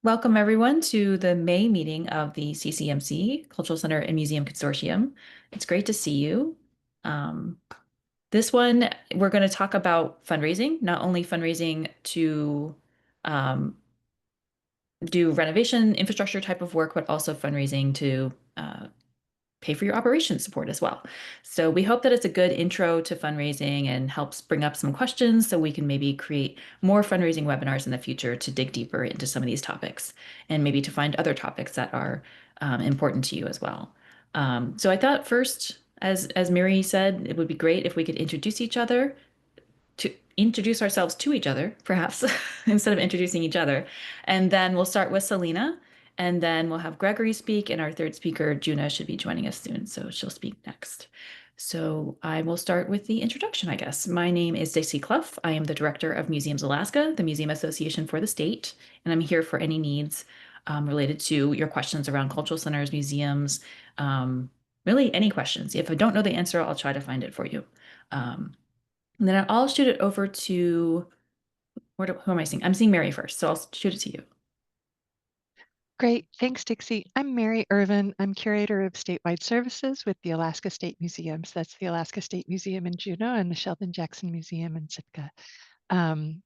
Welcome everyone to the May meeting of the CCMC, Cultural Center and Museum Consortium. It's great to see you. This one, we're going to talk about fundraising, not only fundraising to do renovation infrastructure type of work, but also fundraising to pay for your operations support as well. So we hope that it's a good intro to fundraising and helps bring up some questions so we can maybe create more fundraising webinars in the future to dig deeper into some of these topics and maybe to find other topics that are important to you as well. So I thought first, as Mary said, it would be great if we could introduce ourselves to each other, perhaps, instead of introducing each other. And then we'll start with Selena, and then we'll have Gregory speak, and our third speaker, Djuna, should be joining us soon, so she'll speak next. So I will start with the introduction, I guess. My name is Dixie Clough. I am the director of Museums Alaska, the Museum Association for the state, and I'm here for any needs related to your questions around cultural centers, museums, really any questions. If I don't know the answer, I'll try to find it for you. And then I'll shoot it over to, who am I seeing? I'm seeing Mary first, so I'll shoot it to you. Great, thanks, Dixie. I'm Mary Irvin. I'm curator of statewide services with the Alaska State Museums. That's the Alaska State Museum in Djuna and the Sheldon Jackson Museum in Sitka. I'm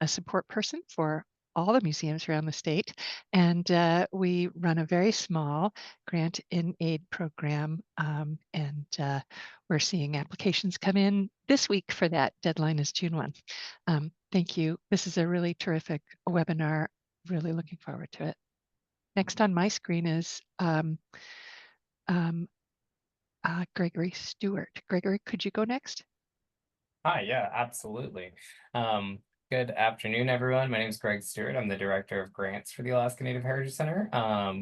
a support person for all the museums around the state, and we run a very small grant in aid program, and we're seeing applications come in this week for that. Deadline is June 1. Thank you. This is a really terrific webinar. Really looking forward to it. Next on my screen is Gregory Stewart. Gregory, could you go next? Hi, yeah, absolutely. Good afternoon, everyone. My name is Greg Stewart. I'm the Director of Grants for the Alaska Native Heritage Center.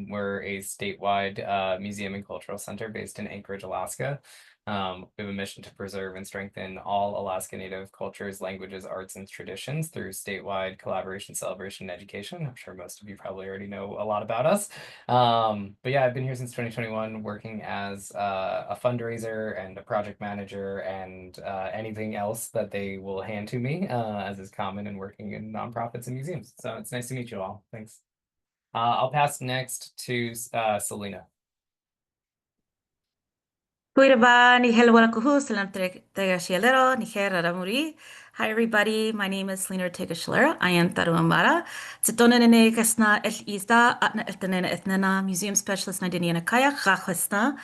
We're a statewide museum and cultural center based in Anchorage, Alaska. We have a mission to preserve and strengthen all Alaska Native cultures, languages, arts, and traditions through statewide collaboration, celebration, and education. I'm sure most of you probably already know a lot about us. But yeah, I've been here since 2021 working as a fundraiser and a project manager and anything else that they will hand to me, as is common in working in nonprofits and museums. So it's nice to meet you all. Thanks. I'll pass next to Selena. Hi everybody, my name is Selena Ortega-Chiolero. I am Taruambara. Tsitonenene kasna el isda atna eltenena ethnena museum specialist Nadiniana Kayax Rakhwesta.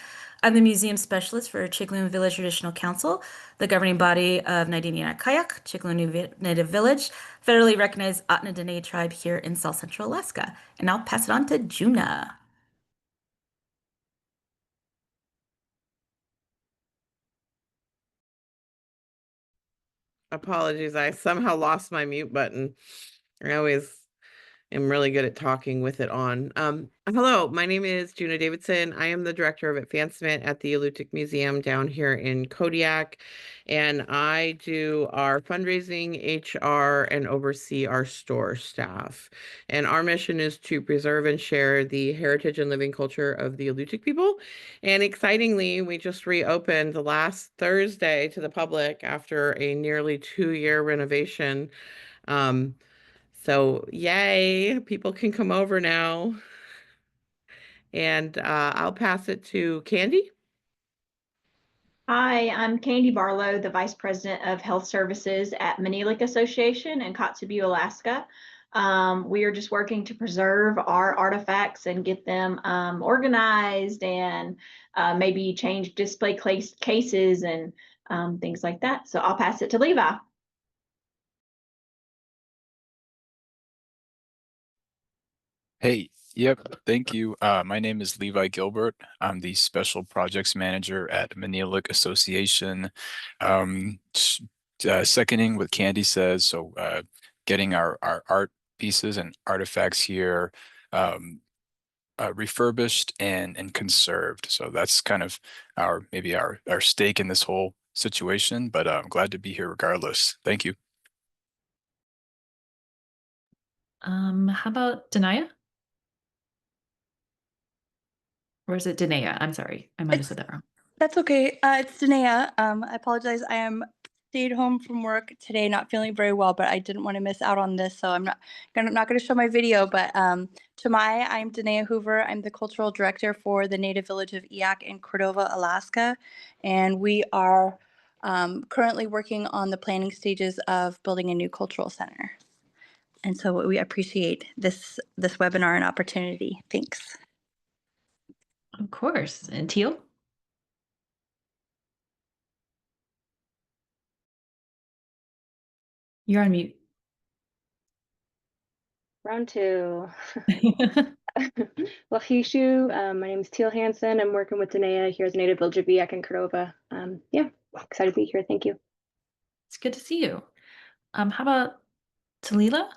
I'm the museum specialist for Chickaloon Village Traditional Council, the governing body of Nadiniana Kayax, Chickaloon Native Village, federally recognized Atna Dene tribe here in South Central Alaska. And I'll pass it on to Djuna. Apologies, I somehow lost my mute button. I always am really good at talking with it on. Hello, my name is Djuna Davidson. I am the director of advancement at the Alutiiq Museum down here in Kodiak, and I do our fundraising, HR, and oversee our store staff. And our mission is to preserve and share the heritage and living culture of the Alutiiq people. And excitingly, we just reopened last Thursday to the public after a nearly 2-year renovation. So yay, people can come over now. And I'll pass it to Candy. Hi, I'm Candy Barlow, the Vice President of Health Services at Alutiiq Association in Kotzebue, Alaska. We are just working to preserve our artifacts and get them organized and maybe change display cases and things like that. So I'll pass it to Levi. Hey, yep, thank you. My name is Levi Gilbert. I'm the Special Projects Manager at Alutiiq Association. Seconding what Candy says, so getting our art pieces and artifacts here refurbished and conserved. So that's kind of maybe our stake in this whole situation, but I'm glad to be here regardless. Thank you. How about Denaya? Or is it Danae? I'm sorry, I might have said that wrong. That's okay. It's Danae. I apologize. I am stayed home from work today, not feeling very well, but I didn't want to miss out on this, so I'm not gonna show my video. But Tamai, I'm Danae Hoover. I'm the cultural director for the Native Village of Eyak in Cordova, Alaska, and we are currently working on the planning stages of building a new cultural center. And so we appreciate this webinar and opportunity. Thanks. Of course. And Teal? You're on mute. Round two. Lahishu, my name is Teal Hansen. I'm working with Danae here at the Native Village of Eyak in Cordova. Yeah, excited to be here. Thank you. It's good to see you. How about Talila?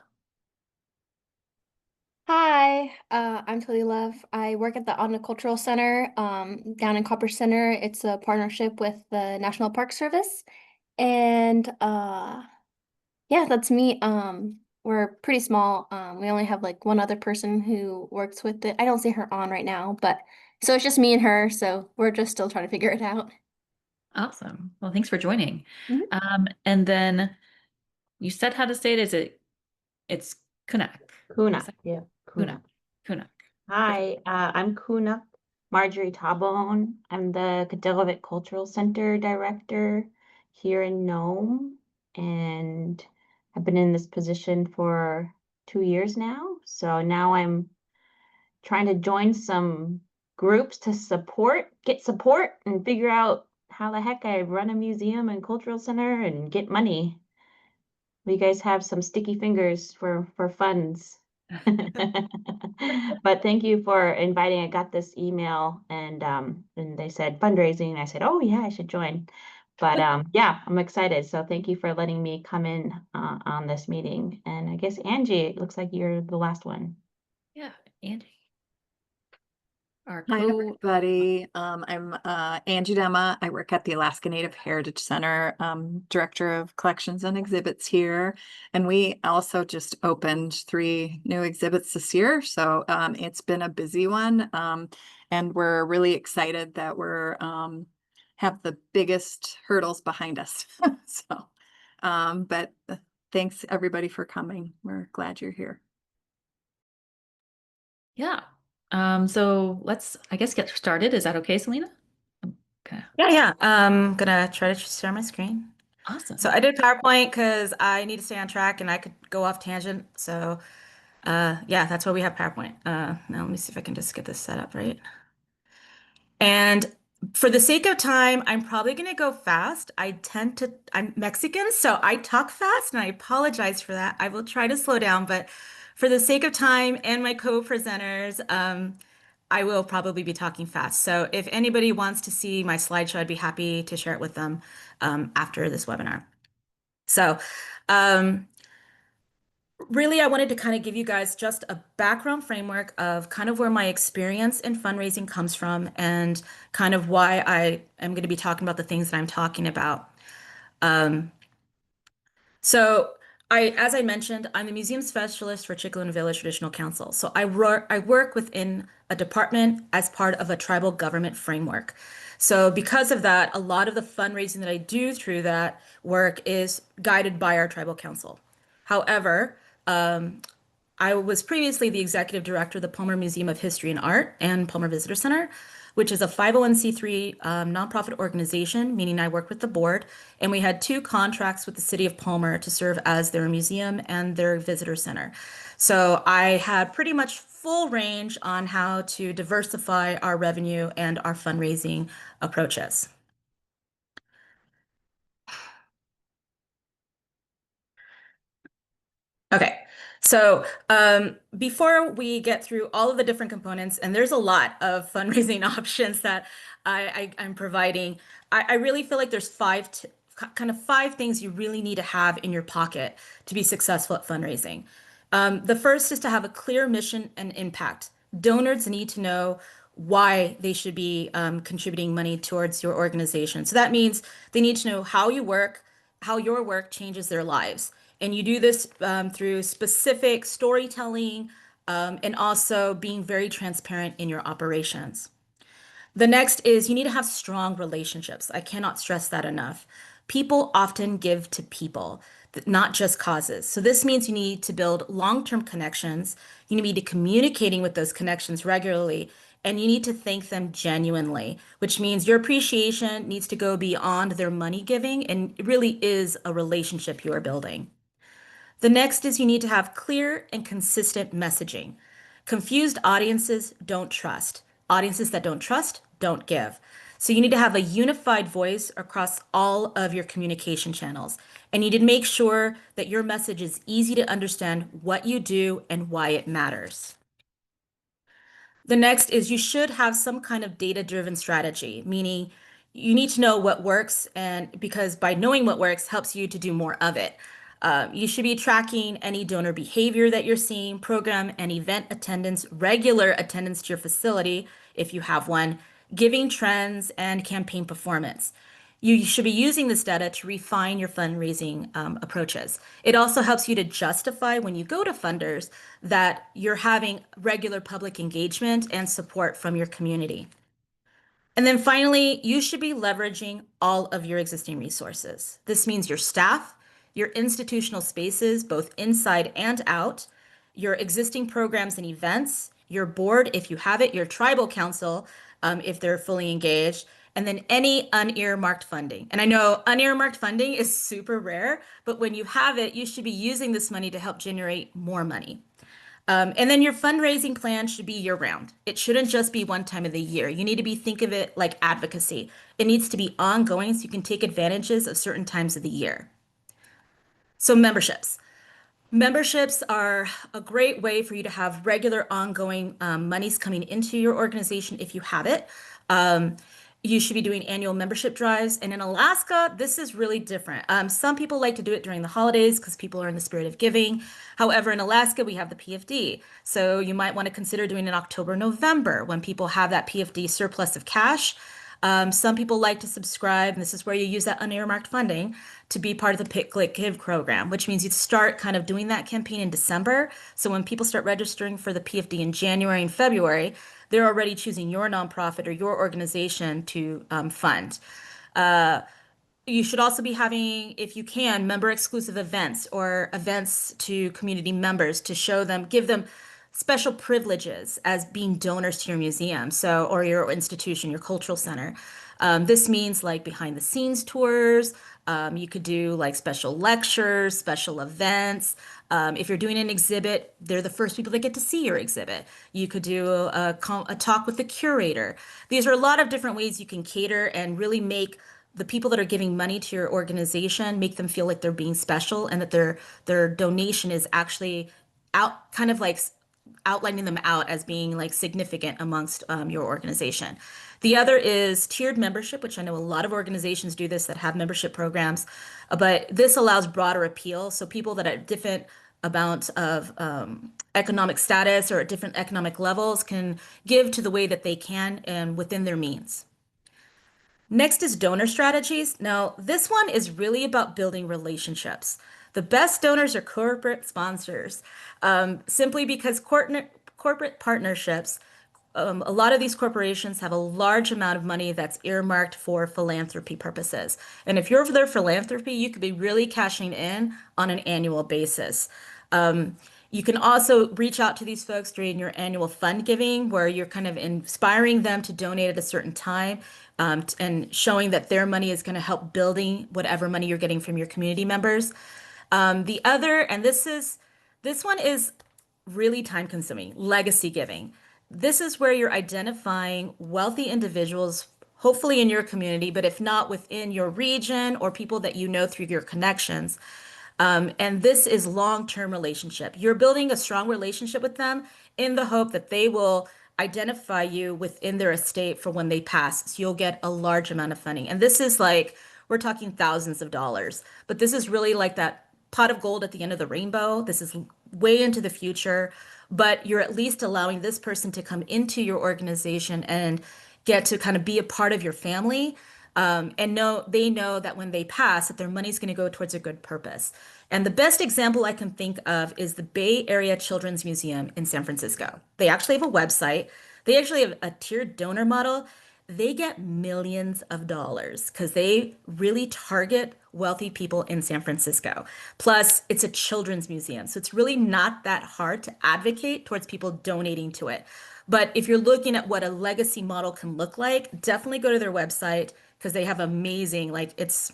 Hi, I'm Talila. I work at the Cultural Center down in Copper Center. It's a partnership with the National Park Service. And yeah, that's me. We're pretty small. We only have like one other person who works with it. I don't see her on right now, but so it's just me and her. So we're just still trying to figure it out. Awesome. Well, thanks for joining. Mhm. And then you said how to say it. It's Kunak. Kuna, yeah, Kunak. Kuna. Kunak. Hi, I'm Kuna Marjorie Tabone. I'm the Kadelovit Cultural Center Director here in Nome, and I've been in this position for 2 years now. So now I'm trying to join some groups to get support and figure out how the heck I run a museum and cultural center and get money. You guys have some sticky fingers for funds. But thank you for inviting. I got this email and they said fundraising. And I said, oh yeah, I should join. But yeah, I'm excited. So thank you for letting me come in on this meeting. And I guess Angie, it looks like you're the last one. Yeah, Angie. Our Hi, everybody. I'm Angie Dema. I work at the Alaska Native Heritage Center, Director of Collections and Exhibits here. And we also just opened 3 new exhibits this year. So it's been a busy one. And we're really excited that we're have the biggest hurdles behind us. So, but thanks everybody for coming. We're glad you're here. Yeah. So let's, I guess, get started. Is that okay, Selena? Okay. Yeah. I'm gonna try to share my screen. Awesome. So I did PowerPoint because I need to stay on track and I could go off tangent. So yeah, that's why we have PowerPoint. Now let me see if I can just get this set up right. And for the sake of time, I'm probably gonna go fast. I'm Mexican, so I talk fast and I apologize for that. I will try to slow down, but for the sake of time and my co-presenters, I will probably be talking fast. So if anybody wants to see my slideshow, I'd be happy to share it with them after this webinar. So really, I wanted to kind of give you guys just a background framework of kind of where my experience in fundraising comes from and kind of why I am going to be talking about the things that I'm talking about. So as I mentioned, I'm the museum specialist for Chickaloon Village Traditional Council. So I work within a department as part of a tribal government framework. So because of that, a lot of the fundraising that I do through that work is guided by our tribal council. However, I was previously the executive director of the Palmer Museum of History and Art and Palmer Visitor Center, which is a 501c3 nonprofit organization, meaning I work with the board. And we had 2 contracts with the city of Palmer to serve as their museum and their visitor center. So I had pretty much full range on how to diversify our revenue and our fundraising approaches. Okay, so before we get through all of the different components, and there's a lot of fundraising options that I'm providing, I really feel like there's 5 things you really need to have in your pocket to be successful at fundraising. The first is to have a clear mission and impact. Donors need to know why they should be contributing money towards your organization. So that means they need to know how you work, how your work changes their lives. And you do this through specific storytelling and also being very transparent in your operations. The next is you need to have strong relationships. I cannot stress that enough. People often give to people, not just causes. So this means you need to build long-term connections. You need to be communicating with those connections regularly, and you need to thank them genuinely, which means your appreciation needs to go beyond their money giving and it really is a relationship you are building. The next is you need to have clear and consistent messaging. Confused audiences don't trust. Audiences that don't trust don't give. So you need to have a unified voice across all of your communication channels. And you need to make sure that your message is easy to understand what you do and why it matters. The next is you should have some kind of data-driven strategy, meaning you need to know what works, and because by knowing what works helps you to do more of it. You should be tracking any donor behavior that you're seeing, program and event attendance, regular attendance to your facility if you have one, giving trends, and campaign performance. You should be using this data to refine your fundraising approaches. It also helps you to justify when you go to funders that you're having regular public engagement and support from your community. And then finally, you should be leveraging all of your existing resources. This means your staff, your institutional spaces, both inside and out, your existing programs and events, your board, if you have it, your tribal council, if they're fully engaged, and then any unearmarked funding. And I know unearmarked funding is super rare, but when you have it, you should be using this money to help generate more money. And then your fundraising plan should be year round. It shouldn't just be one time of the year. You need to think of it like advocacy. It needs to be ongoing so you can take advantages of certain times of the year. So memberships. Memberships are a great way for you to have regular ongoing monies coming into your organization if you have it. You should be doing annual membership drives. And in Alaska, this is really different. Some people like to do it during the holidays because people are in the spirit of giving. However, in Alaska, we have the PFD. So you might want to consider doing it in October, November when people have that PFD surplus of cash. Some people like to subscribe, and this is where you use that unearmarked funding to be part of the Pick, Click, Give program, which means you start kind of doing that campaign in December. So when people start registering for the PFD in January and February, they're already choosing your nonprofit or your organization to fund. You should also be having, if you can, member exclusive events or events to community members to show them, give them special privileges as being donors to your museum, so or your institution, your cultural center. This means like behind the scenes tours. You could do like special lectures, special events. If you're doing an exhibit, they're the first people that get to see your exhibit. You could do a talk with the curator. These are a lot of different ways you can cater and really make the people that are giving money to your organization, make them feel like they're being special and that their donation is actually out, kind of like outlining them out as being like significant amongst your organization. The other is tiered membership, which I know a lot of organizations do this that have membership programs, but this allows broader appeal. So people that are different amount of economic status or at different economic levels can give to the way that they can and within their means. Next is donor strategies. Now, this one is really about building relationships. The best donors are corporate sponsors, simply because corporate partnerships, a lot of these corporations have a large amount of money that's earmarked for philanthropy purposes. And if you're their philanthropy, you could be really cashing in on an annual basis. You can also reach out to these folks during your annual fund giving, where you're kind of inspiring them to donate at a certain time, and showing that their money is going to help building whatever money you're getting from your community members. The other, and this one is really time consuming, legacy giving. This is where you're identifying wealthy individuals, hopefully in your community, but if not within your region or people that you know through your connections. And this is long-term relationship. You're building a strong relationship with them in the hope that they will identify you within their estate for when they pass. So you'll get a large amount of funding. And this is like, we're talking thousands of dollars, but this is really like that pot of gold at the end of the rainbow. This is way into the future, but you're at least allowing this person to come into your organization and get to kind of be a part of your family. And they know that when they pass, that their money's going to go towards a good purpose. And the best example I can think of is the Bay Area Children's Museum in San Francisco. They actually have a website. They actually have a tiered donor model. they get millions of dollars because they really target wealthy people in San Francisco. Plus, it's a children's museum, so it's really not that hard to advocate towards people donating to it. But if you're looking at what a legacy model can look like, definitely go to their website because they have amazing, like it's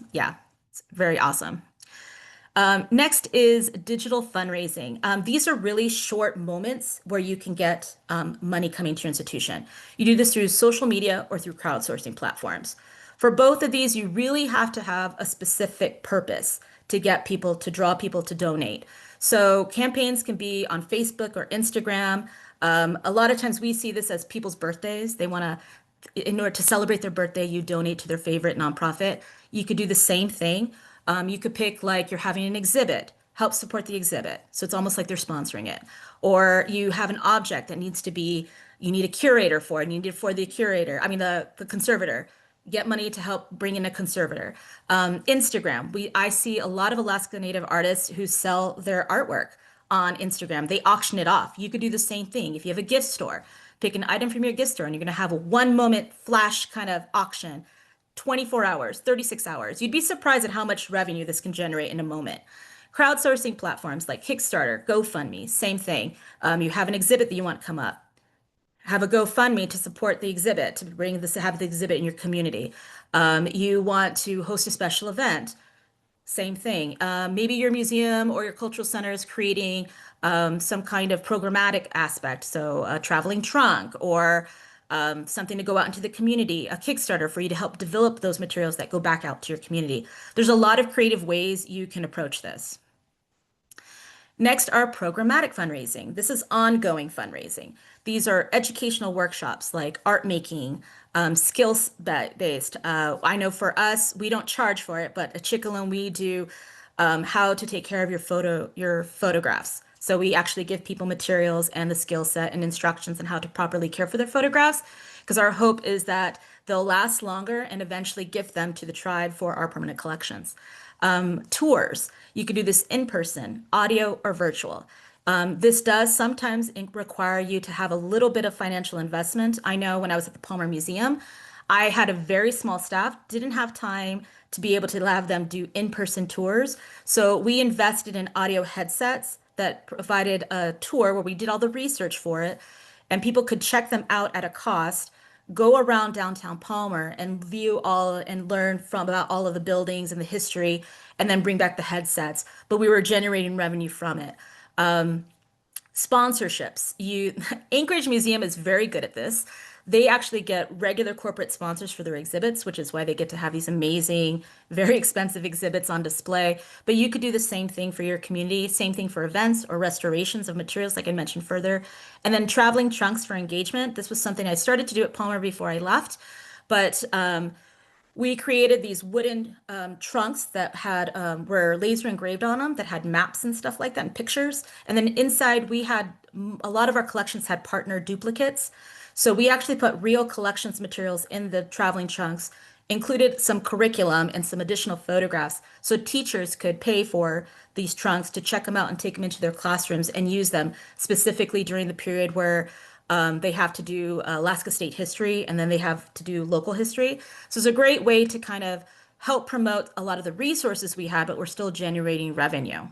very awesome. Next is digital fundraising. These are really short moments where you can get money coming to your institution. You do this through social media or through crowdsourcing platforms. For both of these, you really have to have a specific purpose to get people to draw people to donate. So campaigns can be on Facebook or Instagram. A lot of times we see this as people's birthdays. They want to, in order to celebrate their birthday, you donate to their favorite nonprofit. You could do the same thing. You could pick like you're having an exhibit, help support the exhibit. So it's almost like they're sponsoring it. Or you have an object that needs to be, you need a curator for it, and you need it for the curator, I mean the conservator. Get money to help bring in a conservator. Instagram, I see a lot of Alaska Native artists who sell their artwork on Instagram. They auction it off. You could do the same thing. If you have a gift store, pick an item from your gift store and you're going to have a one moment flash kind of auction. 24 hours, 36 hours. You'd be surprised at how much revenue this can generate in a moment. Crowdsourcing platforms like Kickstarter, GoFundMe, same thing. You have an exhibit that you want to come up. Have a GoFundMe to support the exhibit, to bring this, have the exhibit in your community. You want to host a special event. Same thing. Maybe your museum or your cultural center is creating some kind of programmatic aspect. So a traveling trunk or something to go out into the community, a Kickstarter for you to help develop those materials that go back out to your community. There's a lot of creative ways you can approach this. Next are programmatic fundraising. This is ongoing fundraising. These are educational workshops like art making, skills based. I know for us, we don't charge for it, but at Chickaloon, we do how to take care of your photographs. So we actually give people materials and the skill set and instructions on how to properly care for their photographs, because our hope is that they'll last longer and eventually gift them to the tribe for our permanent collections. Tours, you could do this in person, audio or virtual. This does sometimes require you to have a little bit of financial investment. I know when I was at the Palmer Museum, I had a very small staff, didn't have time to be able to have them do in-person tours. So we invested in audio headsets that provided a tour where we did all the research for it, and people could check them out at a cost, go around downtown Palmer and view all and learn from about all of the buildings and the history, and then bring back the headsets. But we were generating revenue from it. Sponsorships. Anchorage Museum is very good at this. They actually get regular corporate sponsors for their exhibits, which is why they get to have these amazing, very expensive exhibits on display. But you could do the same thing for your community, same thing for events or restorations of materials, like I mentioned further. And then traveling trunks for engagement. This was something I started to do at Palmer before I left, but we created these wooden trunks that had were laser engraved on them, that had maps and stuff like that and pictures. And then inside we had a lot of our collections had partner duplicates. So we actually put real collections materials in the traveling trunks, included some curriculum and some additional photographs. So teachers could pay for these trunks to check them out and take them into their classrooms and use them specifically during the period where they have to do Alaska State history and then they have to do local history. So it's a great way to kind of help promote a lot of the resources we have, but we're still generating revenue.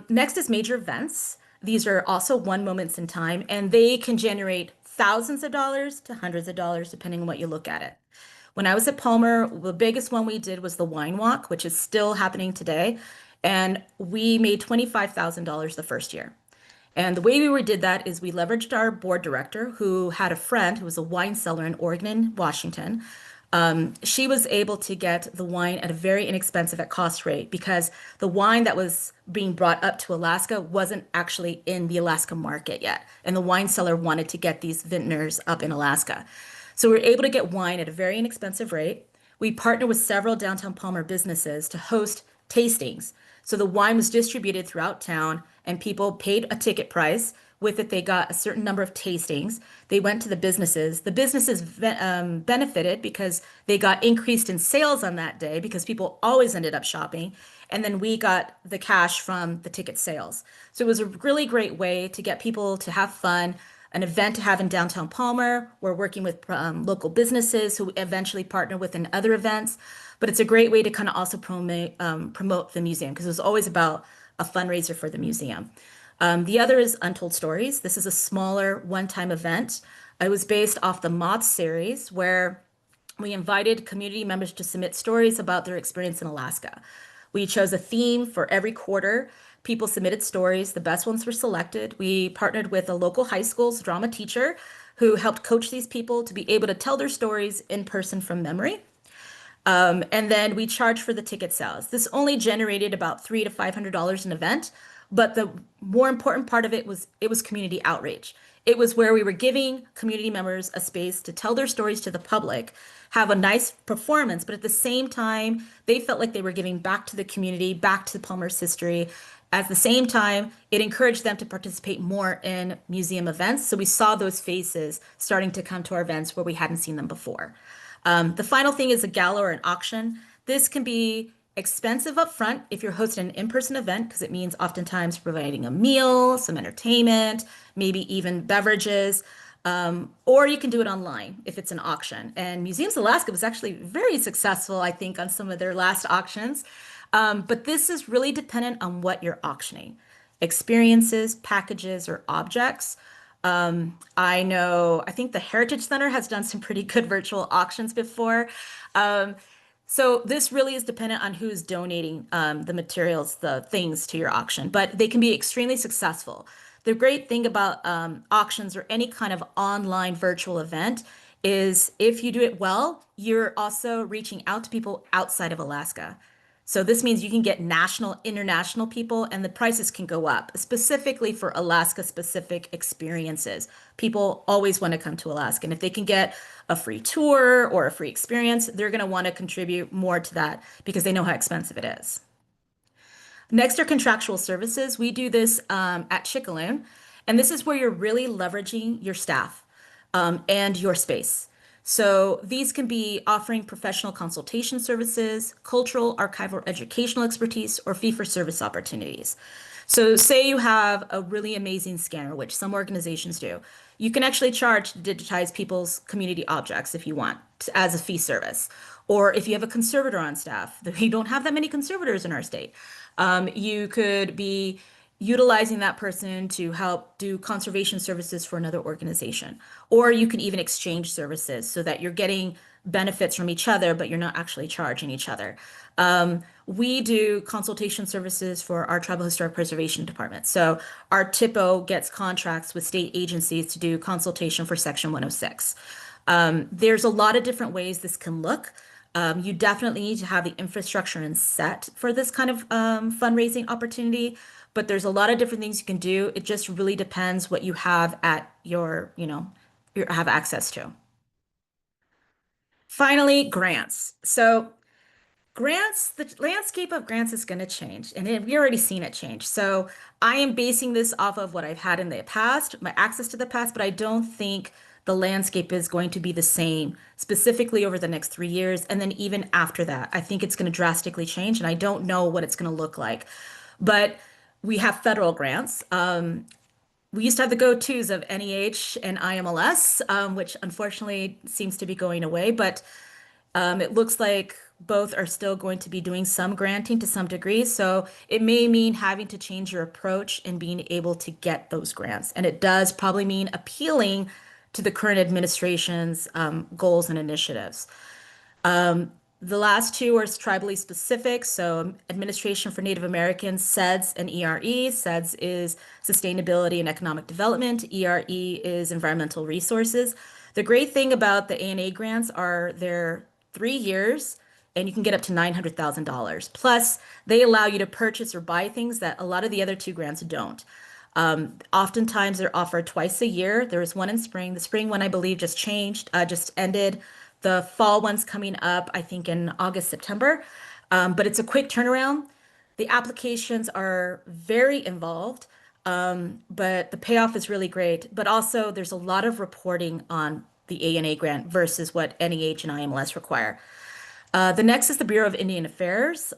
Next is major events. These are also one moments in time, and they can generate thousands of dollars to hundreds of dollars, depending on what you look at it. When I was at Palmer, the biggest one we did was the wine walk, which is still happening today. And we made $25,000 the first year. And the way we did that is we leveraged our board director, who had a friend who was a wine seller in Oregon, Washington. She was able to get the wine at a very inexpensive at cost rate because the wine that was being brought up to Alaska wasn't actually in the Alaska market yet. And the wine seller wanted to get these vintners up in Alaska. So we were able to get wine at a very inexpensive rate. We partnered with several downtown Palmer businesses to host tastings. So the wine was distributed throughout town and people paid a ticket price. With it, they got a certain number of tastings. They went to the businesses. The businesses benefited because they got increased in sales on that day because people always ended up shopping. And then we got the cash from the ticket sales. So it was a really great way to get people to have fun, an event to have in downtown Palmer. We're working with local businesses who eventually partner with in other events. But it's a great way to kind of also promote the museum because it was always about a fundraiser for the museum. The other is Untold Stories. This is a smaller one-time event. It was based off the Moth series where we invited community members to submit stories about their experience in Alaska. We chose a theme for every quarter. People submitted stories. The best ones were selected. We partnered with a local high school's drama teacher who helped coach these people to be able to tell their stories in person from memory. And then we charged for the ticket sales. This only generated about $300 to $500 an event, but the more important part of it was community outreach. It was where we were giving community members a space to tell their stories to the public, have a nice performance, but at the same time, they felt like they were giving back to the community, back to Palmer's history. At the same time, it encouraged them to participate more in museum events. So we saw those faces starting to come to our events where we hadn't seen them before. The final thing is a gala or an auction. This can be expensive up front if you're hosting an in-person event because it means oftentimes providing a meal, some entertainment, maybe even beverages. Or you can do it online if it's an auction. And Museums Alaska was actually very successful, I think, on some of their last auctions. But this is really dependent on what you're auctioning. Experiences, packages, or objects. I think the Heritage Center has done some pretty good virtual auctions before. So this really is dependent on who's donating the materials, the things to your auction, but they can be extremely successful. The great thing about auctions or any kind of online virtual event is if you do it well, you're also reaching out to people outside of Alaska. So this means you can get national, international people, and the prices can go up, specifically for Alaska-specific experiences. People always want to come to Alaska, and if they can get a free tour or a free experience, they're going to want to contribute more to that because they know how expensive it is. Next are contractual services. We do this at Chickaloon, and this is where you're really leveraging your staff and your space. So these can be offering professional consultation services, cultural, archival, educational expertise, or fee-for-service opportunities. So say you have a really amazing scanner, which some organizations do. You can actually charge to digitize people's community objects if you want as a fee service. Or if you have a conservator on staff, we don't have that many conservators in our state. You could be utilizing that person to help do conservation services for another organization. Or you can even exchange services so that you're getting benefits from each other, but you're not actually charging each other. We do consultation services for our Tribal Historic Preservation Department. So our TIPO gets contracts with state agencies to do consultation for Section 106. There's a lot of different ways this can look. You definitely need to have the infrastructure and set for this kind of fundraising opportunity, but there's a lot of different things you can do. It just really depends what you have at your have access to. Finally, grants. So grants, the landscape of grants is going to change, and we've already seen it change. So I am basing this off of what I've had in the past, my access to the past, but I don't think the landscape is going to be the same, specifically over the next 3 years. And then even after that, I think it's going to drastically change, and I don't know what it's going to look like. But we have federal grants. We used to have the go-tos of NEH and IMLS, which unfortunately seems to be going away, but it looks like both are still going to be doing some granting to some degree. So it may mean having to change your approach and being able to get those grants. And it does probably mean appealing to the current administration's goals and initiatives. The last two are tribally specific. So Administration for Native Americans, SEDS and ERE. SEDS is Sustainability and Economic Development. ERE is Environmental Resources. The great thing about the ANA grants are they're 3 years and you can get up to $900,000. Plus, they allow you to purchase or buy things that a lot of the other two grants don't. Oftentimes they're offered twice a year. There is one in spring. The spring one, I believe, just changed, just ended. The fall one's coming up, I think, in August, September. But it's a quick turnaround. The applications are very involved, but the payoff is really great. But also, there's a lot of reporting on the ANA grant versus what NEH and IMLS require. The next is the Bureau of Indian Affairs.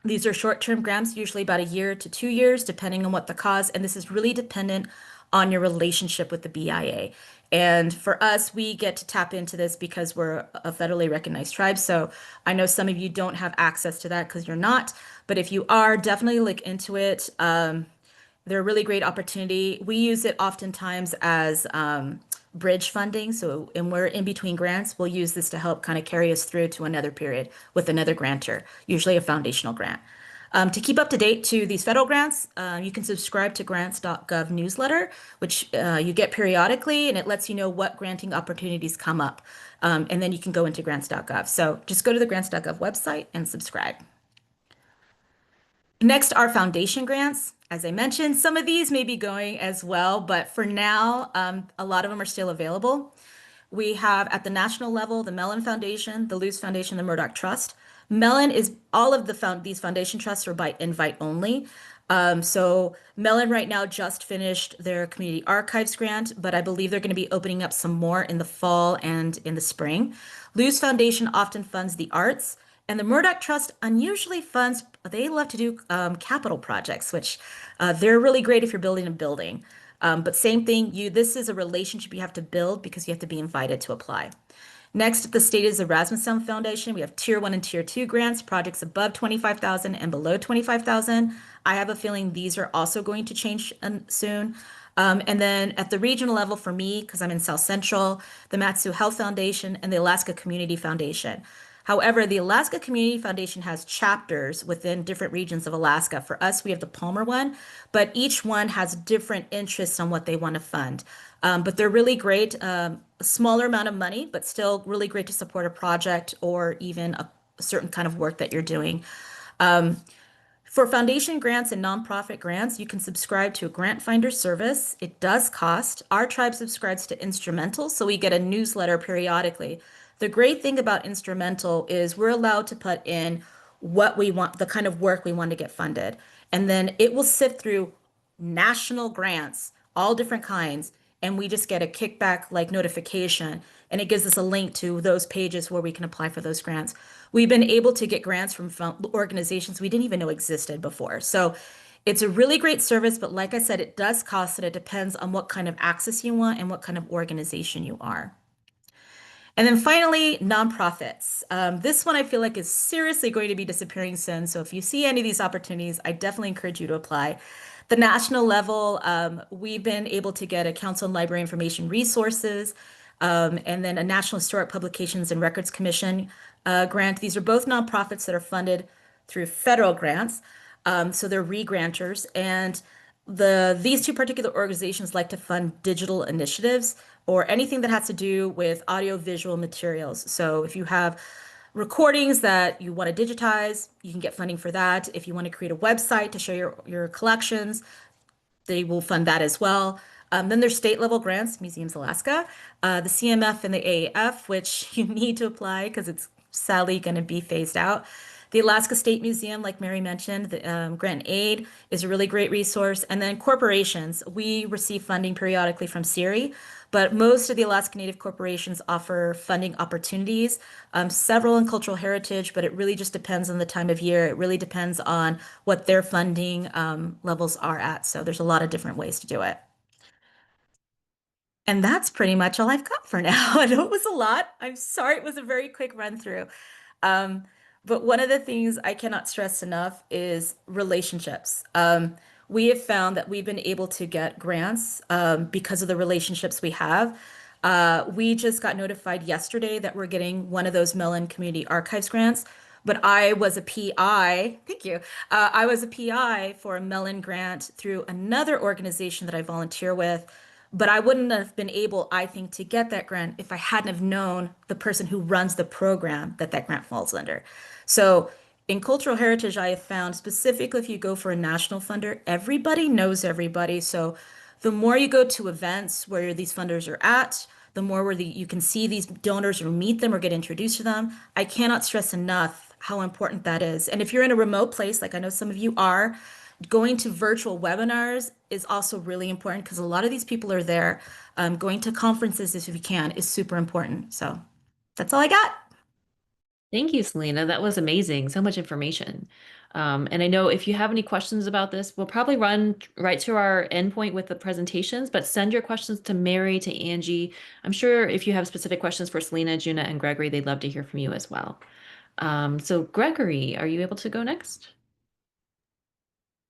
These are short-term grants, usually about 1 year to 2 years, depending on what the cause. And this is really dependent on your relationship with the BIA. And for us, we get to tap into this because we're a federally recognized tribe. So I know some of you don't have access to that because you're not, but if you are, definitely look into it. They're a really great opportunity. We use it oftentimes as bridge funding. So, and we're in between grants, we'll use this to help kind of carry us through to another period with another grantor, usually a foundational grant. To keep up to date to these federal grants, you can subscribe to grants.gov newsletter, which you get periodically, and it lets you know what granting opportunities come up. And then you can go into grants.gov. So just go to the grants.gov website and subscribe. Next are foundation grants. As I mentioned, some of these may be going as well, but for now, a lot of them are still available. We have at the national level, the Mellon Foundation, the Luce Foundation, the Murdoch Trust. Mellon is all of these foundation trusts are by invite only. So Mellon right now just finished their community archives grant, but I believe they're going to be opening up some more in the fall and in the spring. Luce Foundation often funds the arts, and the Murdoch Trust unusually funds, they love to do capital projects, which they're really great if you're building a building. But same thing, this is a relationship you have to build because you have to be invited to apply. Next, the state is the Rasmussen Foundation. We have Tier 1 and Tier 2 grants, projects above 25,000 and below 25,000. I have a feeling these are also going to change soon. And then at the regional level for me, because I'm in South Central, the Matsu Health Foundation and the Alaska Community Foundation. However, the Alaska Community Foundation has chapters within different regions of Alaska. For us, we have the Palmer one, but each one has different interests on what they want to fund. But they're really great, a smaller amount of money, but still really great to support a project or even a certain kind of work that you're doing. For foundation grants and nonprofit grants, you can subscribe to a grant finder service. It does cost. Our tribe subscribes to Instrumental, so we get a newsletter periodically. The great thing about Instrumental is we're allowed to put in what we want, the kind of work we want to get funded. And then it will sift through national grants, all different kinds, and we just get a kickback like notification, and it gives us a link to those pages where we can apply for those grants. We've been able to get grants from organizations we didn't even know existed before. So it's a really great service, but like I said, it does cost, and it depends on what kind of access you want and what kind of organization you are. And then finally, nonprofits. This one I feel like is seriously going to be disappearing soon. So if you see any of these opportunities, I definitely encourage you to apply. The national level, we've been able to get a Council on Library Information Resources, and then a National Historic Publications and Records Commission grant. These are both nonprofits that are funded through federal grants. So they're re-granters. And these two particular organizations like to fund digital initiatives or anything that has to do with audiovisual materials. So if you have recordings that you want to digitize, you can get funding for that. If you want to create a website to show your collections, they will fund that as well. Then there's state level grants, Museums Alaska, the CMF and the AAF, which you need to apply because it's sadly going to be phased out. The Alaska State Museum, like Mary mentioned, the Grant and Aid is a really great resource. And then corporations, we receive funding periodically from CIRI, but most of the Alaska Native corporations offer funding opportunities, several in cultural heritage, but it really just depends on the time of year. It really depends on what their funding levels are at. So there's a lot of different ways to do it. And that's pretty much all I've got for now. I know it was a lot. I'm sorry, it was a very quick run through. But one of the things I cannot stress enough is relationships. We have found that we've been able to get grants because of the relationships we have. We just got notified yesterday that we're getting one of those Mellon Community Archives grants, but I was a PI, thank you. I was a PI for a Mellon grant through another organization that I volunteer with, but I wouldn't have been able, I think, to get that grant if I hadn't have known the person who runs the program that grant falls under. So in cultural heritage, I have found specifically if you go for a national funder, everybody knows everybody. So the more you go to events where these funders are at, the more where you can see these donors or meet them or get introduced to them. I cannot stress enough how important that is. And if you're in a remote place, like I know some of you are, going to virtual webinars is also really important because a lot of these people are there. Going to conferences if you can is super important. So that's all I got. Thank you, Selena. That was amazing. So much information. And I know if you have any questions about this, we'll probably run right to our endpoint with the presentations, but send your questions to Mary, to Angie. I'm sure if you have specific questions for Selena, Djuna, and Gregory, they'd love to hear from you as well. So Gregory, are you able to go next?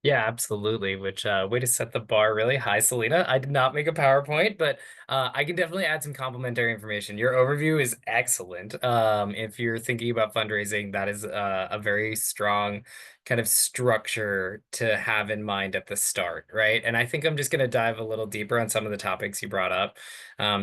Yeah, absolutely. Which way to set the bar really high, Selena. I did not make a PowerPoint, but I can definitely add some complementary information. Your overview is excellent. If you're thinking about fundraising, that is a very strong kind of structure to have in mind at the start, right? And I think I'm just going to dive a little deeper on some of the topics you brought up,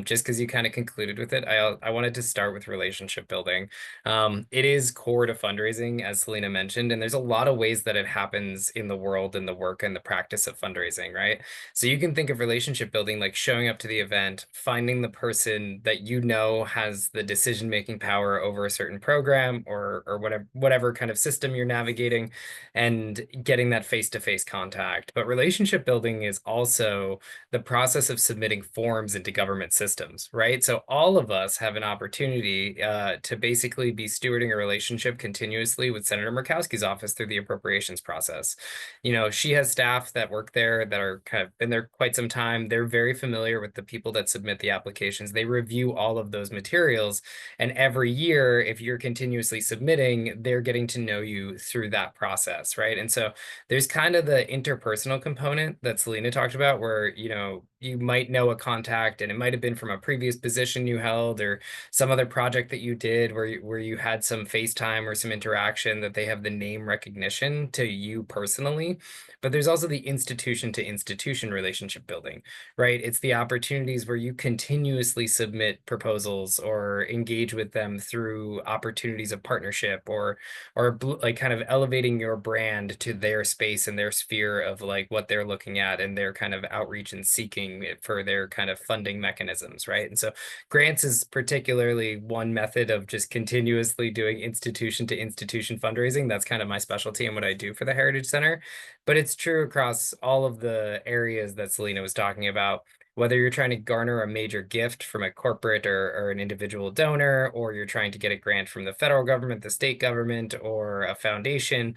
just because you kind of concluded with it. I wanted to start with relationship building. It is core to fundraising, as Selena mentioned, and there's a lot of ways that it happens in the world, in the work and the practice of fundraising, right? So you can think of relationship building like showing up to the event, finding the person that you know has the decision-making power over a certain program or whatever kind of system you're navigating, and getting that face-to-face contact. But relationship building is also the process of submitting forms into government systems, right? So all of us have an opportunity to basically be stewarding a relationship continuously with Senator Murkowski's office through the appropriations process. You know, she has staff that work there that are kind of been there quite some time. They're very familiar with the people that submit the applications. They review all of those materials. And every year, if you're continuously submitting, they're getting to know you through that process, right? And so there's kind of the interpersonal component that Selena talked about where, you know, you might know a contact and it might have been from a previous position you held or some other project that you did where you had some FaceTime or some interaction that they have the name recognition to you personally. But there's also the institution to institution relationship building, right? It's the opportunities where you continuously submit proposals or engage with them through opportunities of partnership or like kind of elevating your brand to their space and their sphere of like what they're looking at and their kind of outreach and seeking it for their kind of funding mechanisms, right? And so grants is particularly one method of just continuously doing institution to institution fundraising. That's kind of my specialty and what I do for the Heritage Center. But it's true across all of the areas that Selena was talking about, whether you're trying to garner a major gift from a corporate or an individual donor, or you're trying to get a grant from the federal government, the state government, or a foundation,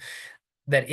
that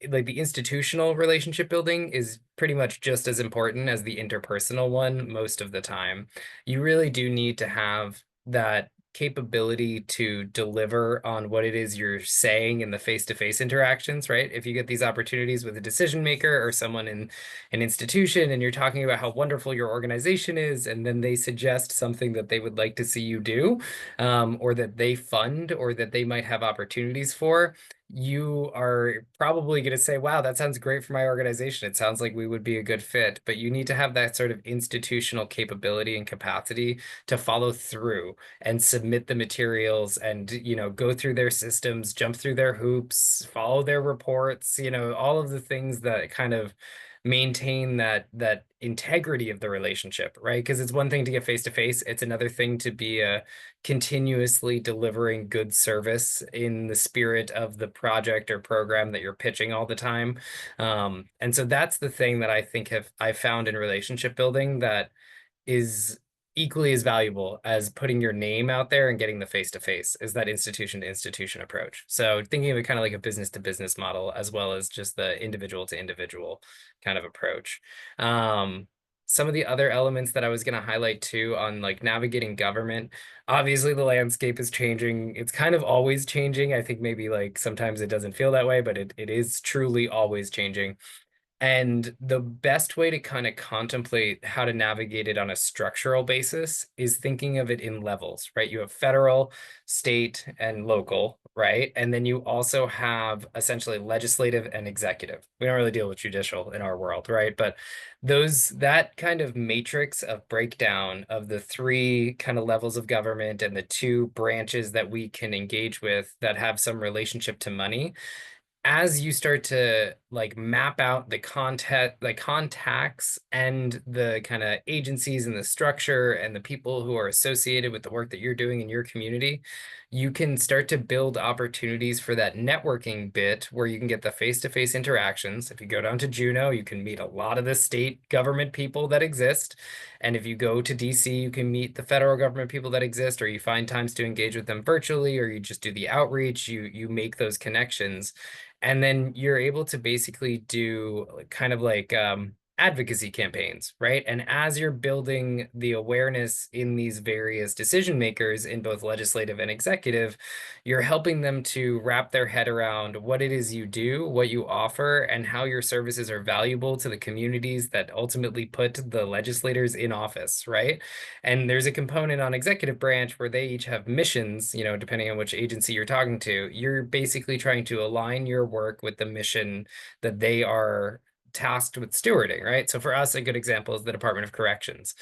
like the institutional relationship building is pretty much just as important as the interpersonal one most of the time. You really do need to have that capability to deliver on what it is you're saying in the face-to-face interactions, right? If you get these opportunities with a decision maker or someone in an institution and you're talking about how wonderful your organization is, and then they suggest something that they would like to see you do, or that they fund or that they might have opportunities for, you are probably going to say, wow, that sounds great for my organization. It sounds like we would be a good fit, but you need to have that sort of institutional capability and capacity to follow through and submit the materials and, you know, go through their systems, jump through their hoops, follow their reports, you know, all of the things that kind of maintain that integrity of the relationship, right? Because it's one thing to get face to face, it's another thing to be continuously delivering good service in the spirit of the project or program that you're pitching all the time. And so that's the thing that I think I found in relationship building that is equally as valuable as putting your name out there and getting the face-to-face is that institution to institution approach. So thinking of it kind of like a business to business model as well as just the individual to individual kind of approach. Some of the other elements that I was going to highlight too on like navigating government, obviously the landscape is changing. It's kind of always changing. I think maybe like sometimes it doesn't feel that way, but it is truly always changing. And the best way to kind of contemplate how to navigate it on a structural basis is thinking of it in levels, right? You have federal, state, and local, right? And then you also have essentially legislative and executive. We don't really deal with judicial in our world, right? But that kind of matrix of breakdown of the three kind of levels of government and the two branches that we can engage with that have some relationship to money, as you start to like map out the content, the contacts and the kind of agencies and the structure and the people who are associated with the work that you're doing in your community, you can start to build opportunities for that networking bit where you can get the face-to-face interactions. If you go down to Juneau, you can meet a lot of the state government people that exist. And if you go to DC, you can meet the federal government people that exist, or you find times to engage with them virtually, or you just do the outreach, you make those connections. And then you're able to basically do kind of like advocacy campaigns, right? And as you're building the awareness in these various decision makers in both legislative and executive, you're helping them to wrap their head around what it is you do, what you offer, and how your services are valuable to the communities that ultimately put the legislators in office, right? And there's a component on executive branch where they each have missions, you know, depending on which agency you're talking to. You're basically trying to align your work with the mission that they are tasked with stewarding, right? So for us, a good example is the Department of Corrections.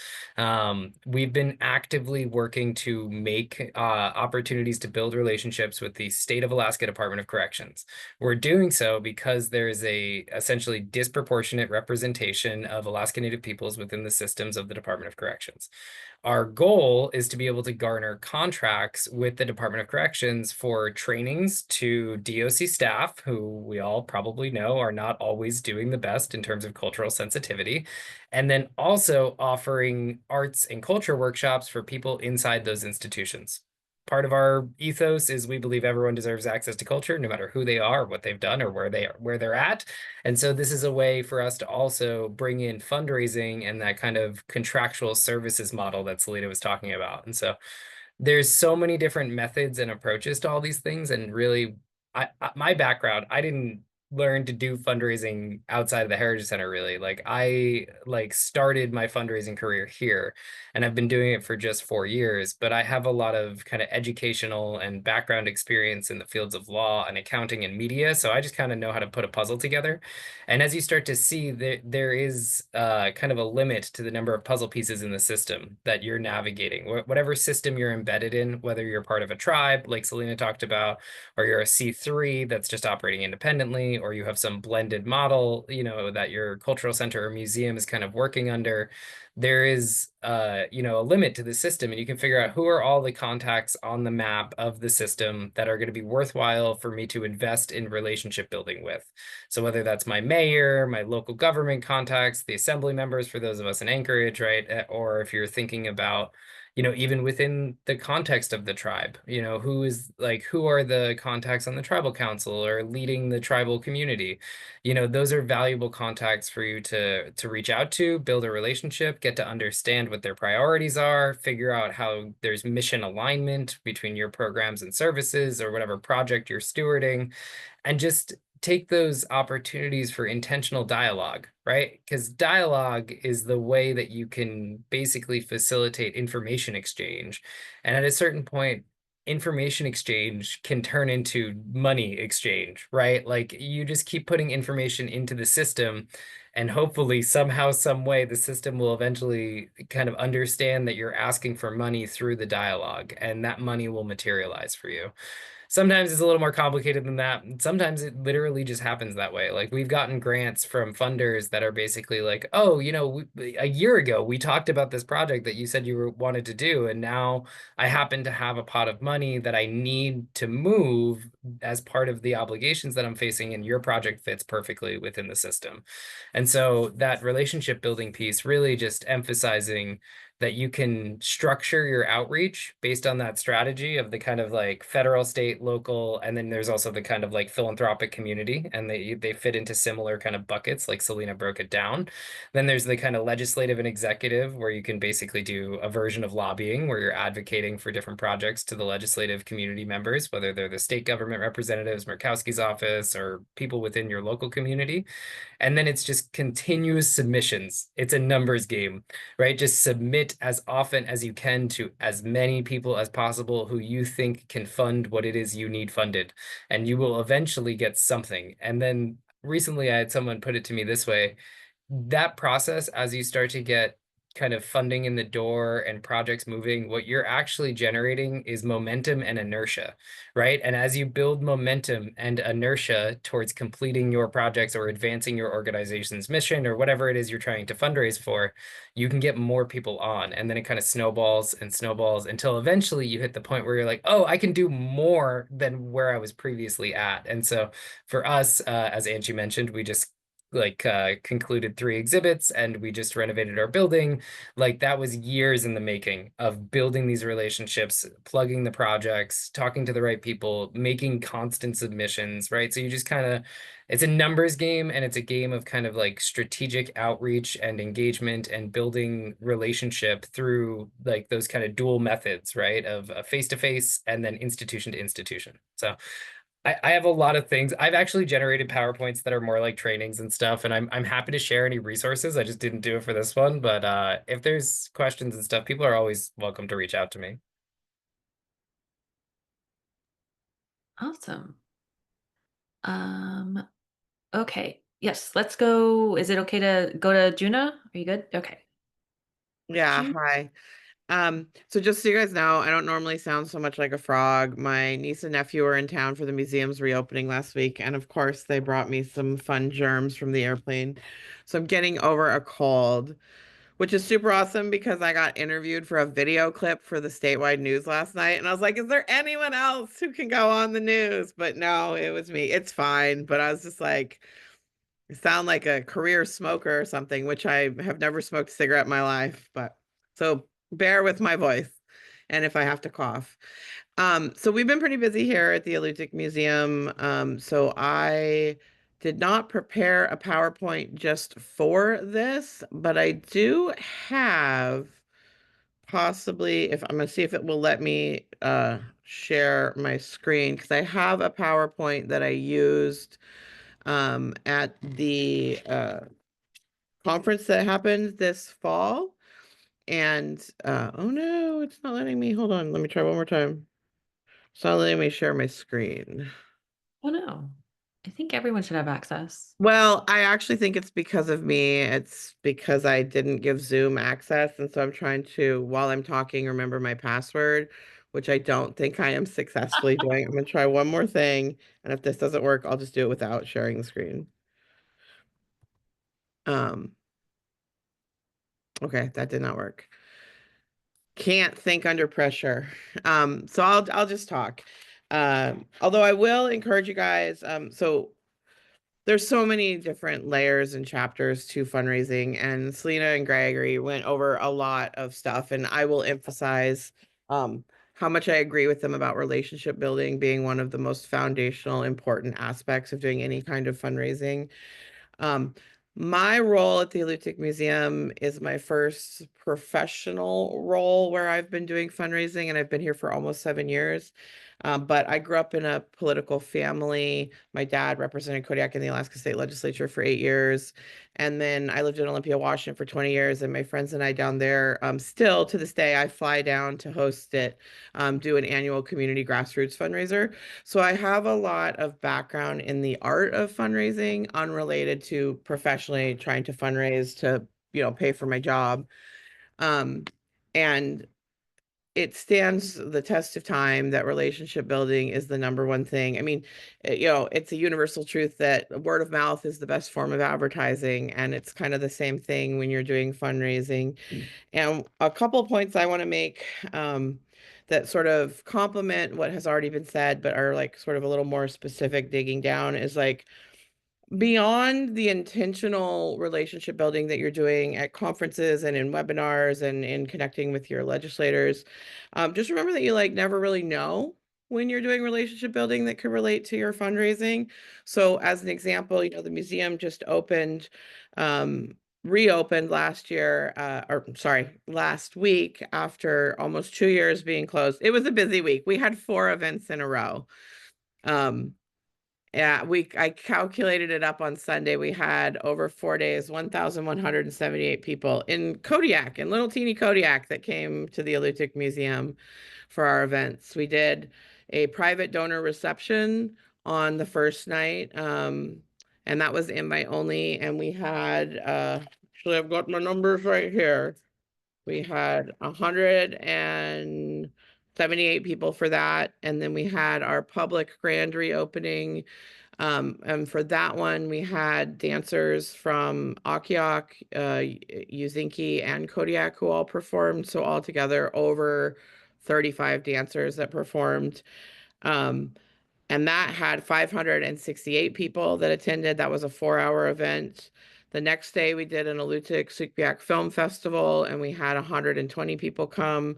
We've been actively working to make opportunities to build relationships with the State of Alaska Department of Corrections. We're doing so because there is a essentially disproportionate representation of Alaska Native peoples within the systems of the Department of Corrections. Our goal is to be able to garner contracts with the Department of Corrections for trainings to DOC staff, who we all probably know are not always doing the best in terms of cultural sensitivity, and then also offering arts and culture workshops for people inside those institutions. Part of our ethos is we believe everyone deserves access to culture, no matter who they are, what they've done, or where they're at. And so this is a way for us to also bring in fundraising and that kind of contractual services model that Selena was talking about. And so there's so many different methods and approaches to all these things. And really, my background, I didn't learn to do fundraising outside of the Heritage Center, really. Like I started my fundraising career here, and I've been doing it for just 4 years, but I have a lot of kind of educational and background experience in the fields of law and accounting and media. So I just kind of know how to put a puzzle together. And as you start to see, there is kind of a limit to the number of puzzle pieces in the system that you're navigating. Whatever system you're embedded in, whether you're part of a tribe, like Selena talked about, or you're a C3 that's just operating independently, or you have some blended model, you know, that your cultural center or museum is kind of working under, there is, you know, a limit to the system, and you can figure out who are all the contacts on the map of the system that are going to be worthwhile for me to invest in relationship building with. So whether that's my mayor, my local government contacts, the assembly members for those of us in Anchorage, right? Or if you're thinking about, you know, even within the context of the tribe, you know, who are the contacts on the tribal council or leading the tribal community? You know, those are valuable contacts for you to reach out to, build a relationship, get to understand what their priorities are, figure out how there's mission alignment between your programs and services or whatever project you're stewarding, and just take those opportunities for intentional dialogue, right? Because dialogue is the way that you can basically facilitate information exchange. And at a certain point, information exchange can turn into money exchange, right? Like you just keep putting information into the system, and hopefully somehow, some way, the system will eventually kind of understand that you're asking for money through the dialogue, and that money will materialize for you. Sometimes it's a little more complicated than that. Sometimes it literally just happens that way. Like we've gotten grants from funders that are basically like, oh, you know, a year ago we talked about this project that you said you wanted to do, and now I happen to have a pot of money that I need to move as part of the obligations that I'm facing, and your project fits perfectly within the system. And so that relationship building piece, really just emphasizing that you can structure your outreach based on that strategy of the kind of like federal, state, local, and then there's also the kind of like philanthropic community, and they fit into similar kind of buckets, like Selena broke it down. Then there's the kind of legislative and executive, where you can basically do a version of lobbying where you're advocating for different projects to the legislative community members, whether they're the state government representatives, Murkowski's office, or people within your local community. And then it's just continuous submissions. It's a numbers game, right? Just submit as often as you can to as many people as possible who you think can fund what it is you need funded, and you will eventually get something. And then recently I had someone put it to me this way: that process, as you start to get kind of funding in the door and projects moving, what you're actually generating is momentum and inertia, right? And as you build momentum and inertia towards completing your projects or advancing your organization's mission or whatever it is you're trying to fundraise for, you can get more people on. And then it kind of snowballs and snowballs until eventually you hit the point where you're like, oh, I can do more than where I was previously at. And so for us, as Angie mentioned, we just concluded 3 exhibits and we just renovated our building. Like that was years in the making of building these relationships, plugging the projects, talking to the right people, making constant submissions, right? So you just kind of, it's a numbers game, and it's a game of kind of like strategic outreach and engagement and building relationship through like those kind of dual methods, right? Of face-to-face and then institution to institution. So I have a lot of things. I've actually generated PowerPoints that are more like trainings and stuff, and I'm happy to share any resources. I just didn't do it for this one, but if there's questions and stuff, people are always welcome to reach out to me. Awesome. Okay. Yes, let's go. Is it okay to go to Djuna? Are you good? Okay. Yeah, Djuna. hi. So just so you guys know, I don't normally sound so much like a frog. My niece and nephew were in town for the museum's reopening last week, and of course they brought me some fun germs from the airplane. So I'm getting over a cold, which is super awesome because I got interviewed for a video clip for the statewide news last night, and I was like, is there anyone else who can go on the news? But no, it was me. It's fine, but I was just like, I sound like a career smoker or something, which I have never smoked a cigarette in my life, but so bear with my voice and if I have to cough. So we've been pretty busy here at the Alutiiq Museum. So I did not prepare a PowerPoint just for this, but I do have possibly, if I'm gonna see if it will let me share my screen, because I have a PowerPoint that I used at the conference that happened this fall. And oh no, it's not letting me. Hold on, let me try one more time. It's not letting me share my screen. Oh no. I think everyone should have access. Well, I actually think it's because of me. It's because I didn't give Zoom access. And so I'm trying to, while I'm talking, remember my password, which I don't think I am successfully doing. I'm going to try one more thing. And if this doesn't work, I'll just do it without sharing the screen. Okay, that did not work. Can't think under pressure. So I'll just talk. Although I will encourage you guys, so there's so many different layers and chapters to fundraising, and Selena and Gregory went over a lot of stuff, and I will emphasize how much I agree with them about relationship building being one of the most foundational, important aspects of doing any kind of fundraising. My role at the Alutiiq Museum is my first professional role where I've been doing fundraising, and I've been here for almost 7 years. But I grew up in a political family. My dad represented Kodiak in the Alaska State Legislature for 8 years. And then I lived in Olympia, Washington for 20 years. And my friends and I down there, still to this day, I fly down to host it, do an annual community grassroots fundraiser. So I have a lot of background in the art of fundraising, unrelated to professionally trying to fundraise to, pay for my job. And it stands the test of time that relationship building is the number one thing. I mean, it's a universal truth that word of mouth is the best form of advertising, and it's kind of the same thing when you're doing fundraising. And a couple of points I want to make that sort of complement what has already been said, but are like sort of a little more specific digging down is like, beyond the intentional relationship building that you're doing at conferences and in webinars and in connecting with your legislators, just remember that you like never really know when you're doing relationship building that could relate to your fundraising. So as an example, the museum just reopened last year, last week after almost 2 years being closed. It was a busy week. We had 4 events in a row. Yeah, I calculated it up on Sunday. We had over 4 days, 1,178 people in Kodiak, in little teeny Kodiak, that came to the Alutiiq Museum for our events. We did a private donor reception on the first night, and that was invite only. And we had, actually, I've got my numbers right here. We had 178 people for that. And then we had our public grand reopening. And for that one, we had dancers from Alutiiq, Yuzinki, and Kodiak who all performed. So altogether, over 35 dancers that performed. And that had 568 people that attended. That was a 4-hour event. The next day, we did an Alutiiq Sukbiak Film Festival, and we had 120 people come.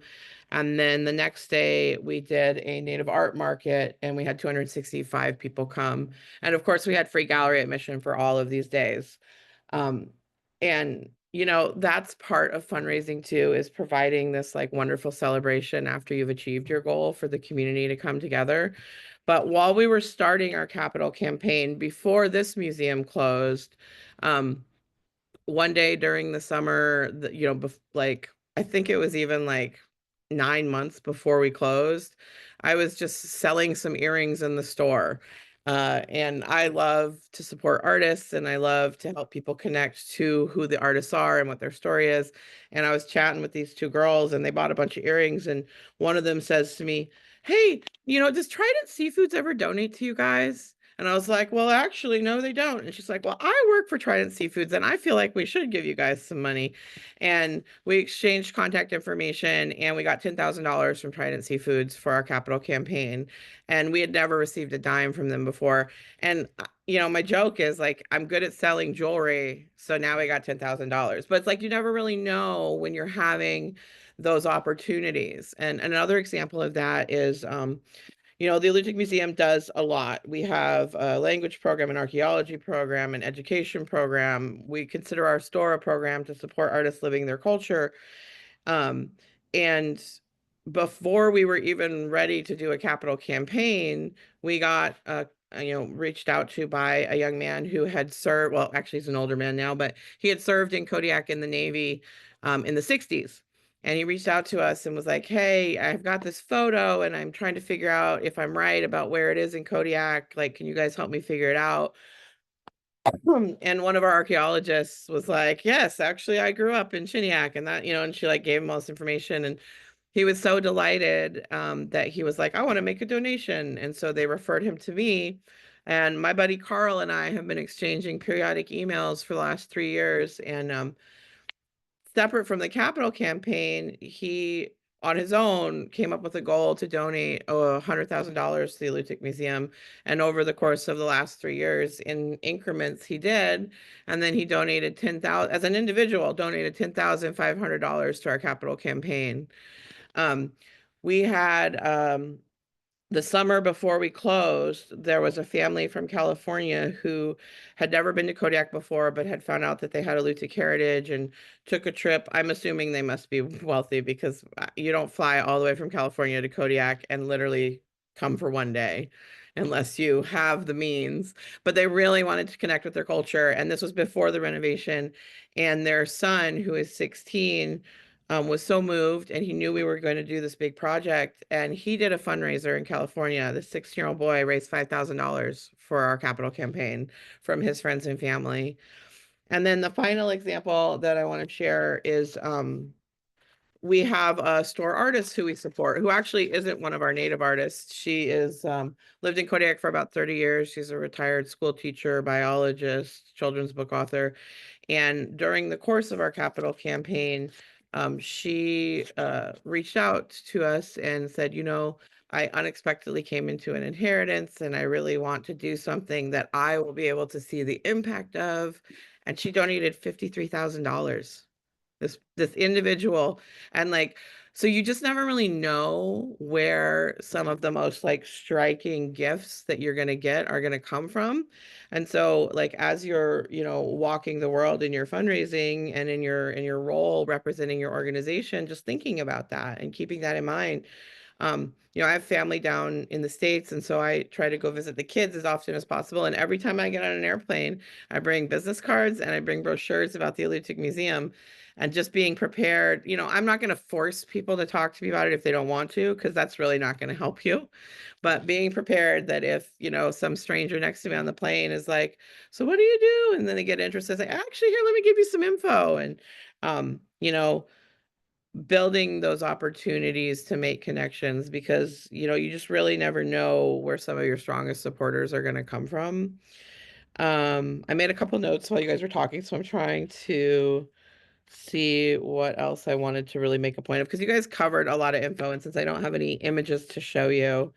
And then the next day, we did a native art market, and we had 265 people come. And of course, we had free gallery admission for all of these days. And you know, that's part of fundraising too, is providing this like wonderful celebration after you've achieved your goal for the community to come together. But while we were starting our capital campaign before this museum closed, one day during the summer, you know, like I think it was even like 9 months before we closed, I was just selling some earrings in the store. And I love to support artists, and I love to help people connect to who the artists are and what their story is. And I was chatting with these 2 girls, and they bought a bunch of earrings, and one of them says to me, "Hey, you know, does Trident Seafoods ever donate to you guys?" And I was like, "Well, actually, no, they don't." And she's like, "Well, I work for Trident Seafoods, and I feel like we should give you guys some money." And we exchanged contact information, and we got $10,000 from Trident Seafoods for our capital campaign. And we had never received a dime from them before. And, you know, my joke is like, I'm good at selling jewelry, so now we got $10,000. But it's like, you never really know when you're having those opportunities. And another example of that is, you know, the Alutiiq Museum does a lot. We have a language program, an archaeology program, an education program. We consider our store a program to support artists living their culture. And before we were even ready to do a capital campaign, we got you know, reached out to by a young man who had served, well, actually he's an older man now, but he had served in Kodiak in the Navy in the 60s. And he reached out to us and was like, "Hey, I've got this photo and I'm trying to figure out if I'm right about where it is in Kodiak. Like, can you guys help me figure it out?" And one of our archaeologists was like, "Yes, actually, I grew up in Chiniak," and that, you know, and she like gave him all this information. And he was so delighted that he was like, "I want to make a donation." And so they referred him to me. And my buddy Carl and I have been exchanging periodic emails for the last 3 years. And separate from the capital campaign, he on his own came up with a goal to donate $100,000 to the Alutiiq Museum. And over the course of the last 3 years, in increments, he did. And then he donated 10,000 as an individual, donated $10,500 to our capital campaign. We had the summer before we closed, there was a family from California who had never been to Kodiak before, but had found out that they had Alutiiq heritage and took a trip. I'm assuming they must be wealthy, because you don't fly all the way from California to Kodiak and literally come for one day unless you have the means. But they really wanted to connect with their culture. And this was before the renovation. And their son, who is 16, was so moved, and he knew we were going to do this big project, and he did a fundraiser in California. The 16-year-old boy raised $5,000 for our capital campaign from his friends and family. And then the final example that I want to share is we have a store artist who we support, who actually isn't one of our native artists. She is lived in Kodiak for about 30 years. She's a retired school teacher, biologist, children's book author. And during the course of our capital campaign, she reached out to us and said, "You know, I unexpectedly came into an inheritance, and I really want to do something that I will be able to see the impact of." And she donated $53,000. This individual. And like, so you just never really know where some of the most like striking gifts that you're going to get are going to come from. And so like, as you're, you know, walking the world in your fundraising and in your role representing your organization, just thinking about that and keeping that in mind. You know, I have family down in the States, and so I try to go visit the kids as often as possible. And every time I get on an airplane, I bring business cards and I bring brochures about the Alutiiq Museum. And just being prepared, you know, I'm not going to force people to talk to me about it if they don't want to, because that's really not going to help you. But being prepared that if, you know, some stranger next to me on the plane is like, "So what do you do?" And then they get interested, say, "Actually, here, let me give you some info." And, you know, building those opportunities to make connections, because you just really never know where some of your strongest supporters are going to come from. I made a couple notes while you guys were talking, so I'm trying to see what else I wanted to really make a point of, because you guys covered a lot of info, and since I don't have any images to show you,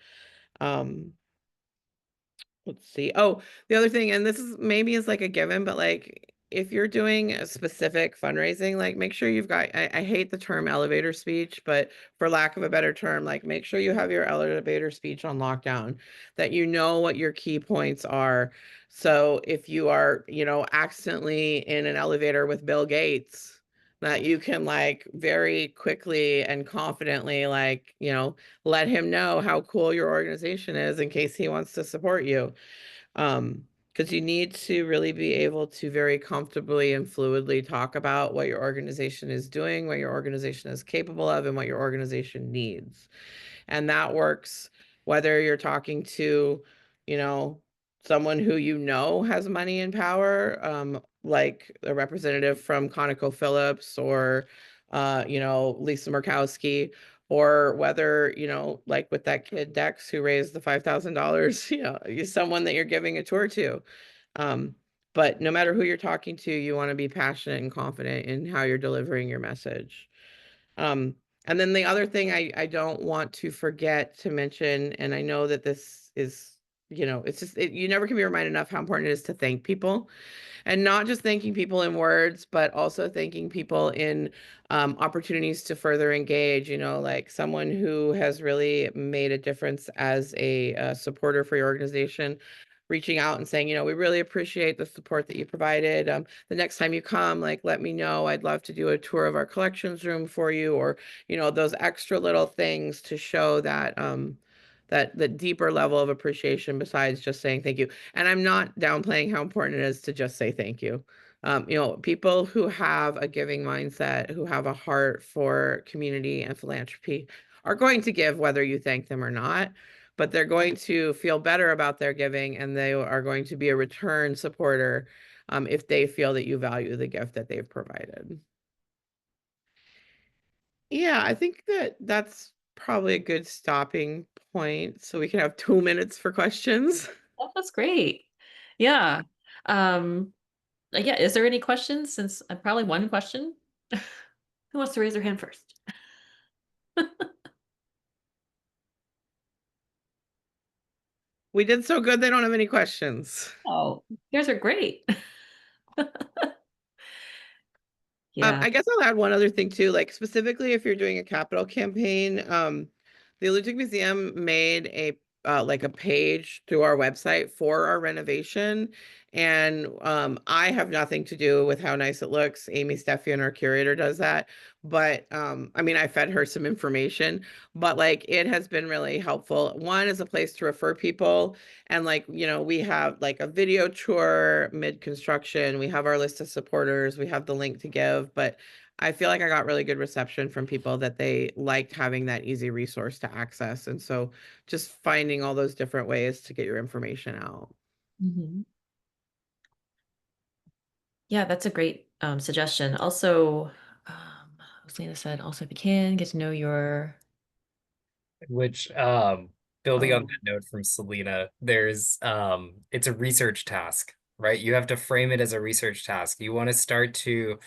let's see. Oh, the other thing, and this is maybe is like a given, but like if you're doing a specific fundraising, like make sure you've got, I hate the term elevator speech, but for lack of a better term, like make sure you have your elevator speech on lockdown, that you know what your key points are. So if you are, accidentally in an elevator with Bill Gates, that you can like very quickly and confidently like, let him know how cool your organization is in case he wants to support you. Because you need to really be able to very comfortably and fluidly talk about what your organization is doing, what your organization is capable of, and what your organization needs. And that works whether you're talking to, someone who has money and power, like a representative from ConocoPhillips or, Lisa Murkowski, or whether, like with that kid Dex who raised the $5,000, someone that you're giving a tour to. But no matter who you're talking to, you want to be passionate and confident in how you're delivering your message. And then the other thing I don't want to forget to mention, and I know that this is, it's just, you never can be reminded enough how important it is to thank people. And not just thanking people in words, but also thanking people in opportunities to further engage, like someone who has really made a difference as a supporter for your organization, reaching out and saying, we really appreciate the support that you provided. The next time you come, like, let me know. I'd love to do a tour of our collections room for you, or, those extra little things to show that that the deeper level of appreciation besides just saying thank you. And I'm not downplaying how important it is to just say thank you. People who have a giving mindset, who have a heart for community and philanthropy, are going to give whether you thank them or not, but they're going to feel better about their giving, and they are going to be a return supporter if they feel that you value the gift that they've provided. Yeah, I think that that's probably a good stopping point, so we can have 2 minutes for questions. Oh, that's great. Yeah. Yeah, is there any questions? Since probably one question. Who wants to raise their hand first? We did so good, they don't have any questions. Oh, you guys are great. Yeah. I guess I'll add one other thing too, like specifically if you're doing a capital campaign, the Alutiiq Museum made a like a page through our website for our renovation. And I have nothing to do with how nice it looks. Amy Steffian, our curator, does that. But I mean, I fed her some information, but like it has been really helpful. One is a place to refer people. And like, we have like a video tour mid-construction. We have our list of supporters. We have the link to give. But I feel like I got really good reception from people that they liked having that easy resource to access. And so just finding all those different ways to get your information out. Mhm. Yeah, that's a great suggestion. Also, Selena said, also if you can get to know your Which building on Oh. that note from Selena, there's it's a research task, right? You have to frame it as a research task. You want to start to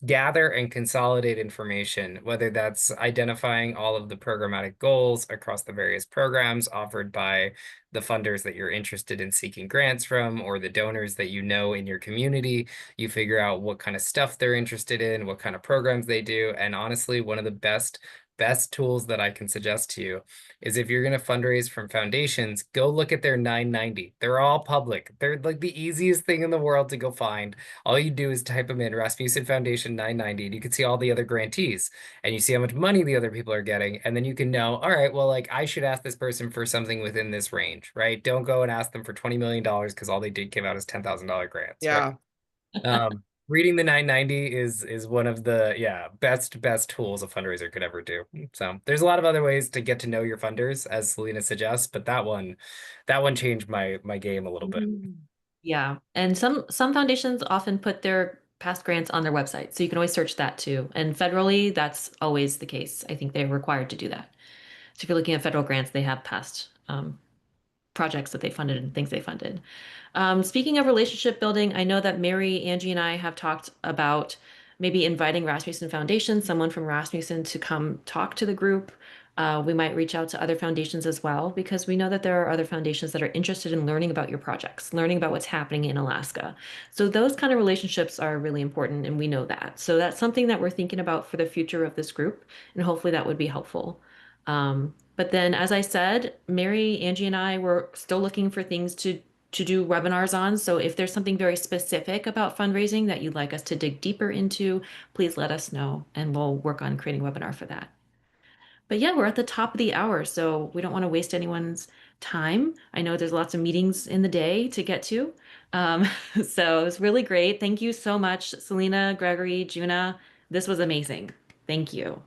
gather and consolidate information, whether that's identifying all of the programmatic goals across the various programs offered by the funders that you're interested in seeking grants from, or the donors that you know in your community. You figure out what kind of stuff they're interested in, what kind of programs they do. And honestly, one of the best tools that I can suggest to you is if you're going to fundraise from foundations, go look at their 990. They're all public. They're like the easiest thing in the world to go find. All you do is type them in, Rasmussen Foundation 990, and you can see all the other grantees, and you see how much money the other people are getting. And then you can know, all right, well, like I should ask this person for something within this range, right? Don't go and ask them for $20 million because all they did give out is $10,000 grants. Yeah. Right? Reading the 990 is one of the best tools a fundraiser could ever do. So there's a lot of other ways to get to know your funders, as Selena suggests, but that one changed my game a little bit. Yeah, and some foundations often put their past grants on their website. So you can always search that too. And federally, that's always the case. I think they're required to do that. So if you're looking at federal grants, they have past projects that they funded and things they funded. Speaking of relationship building, I know that Mary, Angie, and I have talked about maybe inviting Rasmussen Foundation, someone from Rasmussen, to come talk to the group. We might reach out to other foundations as well, because we know that there are other foundations that are interested in learning about your projects, learning about what's happening in Alaska. So those kind of relationships are really important, and we know that. So that's something that we're thinking about for the future of this group, and hopefully that would be helpful. But then, as I said, Mary, Angie, and I were still looking for things to do webinars on. So if there's something very specific about fundraising that you'd like us to dig deeper into, please let us know, and we'll work on creating a webinar for that. But yeah, we're at the top of the hour, so we don't want to waste anyone's time. I know there's lots of meetings in the day to get to. So it was really great. Thank you so much, Selena, Gregory, Djuna. This was amazing. Thank you.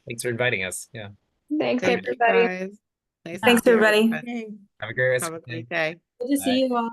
Thanks for inviting us. Yeah. Thanks, Thank you, everybody. guys. Nice to Thanks, see everybody. everybody. Have a great rest Have of a the day. great day. Good to Bye. see you all.